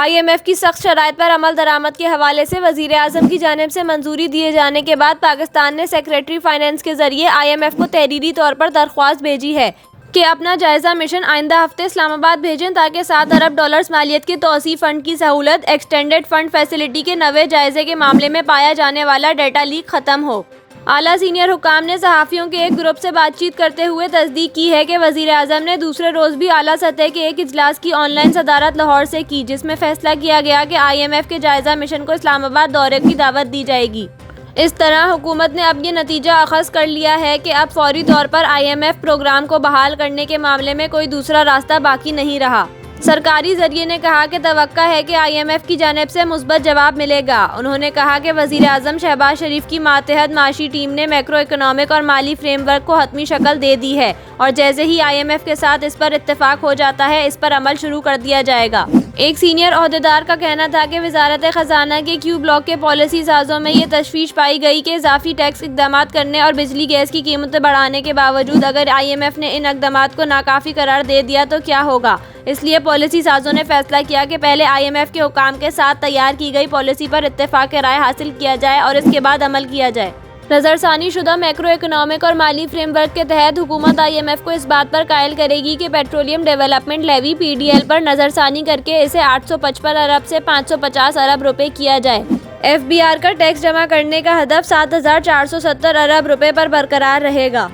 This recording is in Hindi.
IMF की सख्त शराइत पर अमल दरामद के हवाले से वजीर आजम की जानिब से मंजूरी दिए जाने के बाद पाकिस्तान ने सेक्रेटरी फाइनेंस के जरिए IMF को तहरीरी तौर पर दरख्वास्त भेजी है कि अपना जायजा मिशन आइंदा हफ्ते इस्लामाबाद भेजें ताकि $7 अरब मालियत के तौसी फंड की सहूलत एक्सटेंडेड फंड फैसिलिटी के नवे जायजे के मामले में पाया जाने वाला डेटा लीक खत्म हो। आला सीनियर हुकाम ने सहाफ़ियों के एक ग्रुप से बातचीत करते हुए तस्दीक की है कि वज़ीर आज़म ने दूसरे रोज़ भी आला सतह के एक इजलास की ऑनलाइन सदारत लाहौर से की, जिसमें फैसला किया गया कि IMF के जायजा मिशन को इस्लामाबाद दौरे की दावत दी जाएगी। इस तरह हुकूमत ने अब ये नतीजा अखज़ कर लिया है कि अब फौरी तौर पर IMF प्रोग्राम को बहाल करने के मामले में कोई दूसरा रास्ता बाकी नहीं रहा। सरकारी जरिए ने कहा कि तवक्का है कि IMF की जानिब से मुस्बत जवाब मिलेगा। उन्होंने कहा कि वज़ीर आज़म शहबाज शरीफ की मातहत माशी टीम ने मैक्रो इकनॉमिक और माली फ्रेमवर्क को हतमी शक्ल दे दी है और जैसे ही IMF के साथ इस पर इत्तेफाक हो जाता है इस पर अमल शुरू कर दिया जाएगा। एक सीनियर ओहदेदार का कहना था कि वजारत खजाना के क्यू ब्लॉक के पॉलिसी साजों में ये तशवीश पाई गई कि इजाफी टैक्स इकदाम करने और बिजली गैस की कीमतें बढ़ाने के बावजूद अगर IMF ने इन इकदाम को नाकाफी करार दे दिया तो क्या होगा। इसलिए पॉलिसी साजों ने फैसला किया कि पहले IMF के हुकाम के साथ तैयार की गई पॉलिसी पर इत्तेफाक राय हासिल किया जाए और इसके बाद अमल किया जाए। नज़रसानी शुदा मैक्रो इकनॉमिक और माली फ्रेमवर्क के तहत हुकूमत IMF को इस बात पर कायल करेगी कि पेट्रोलियम डेवलपमेंट लेवी PDL पर नज़रसानी करके इसे 855 अरब से 550 अरब रुपए किया जाए। FBR का टैक्स जमा करने का हदफ 7470 अरब रुपए पर बरकरार रहेगा।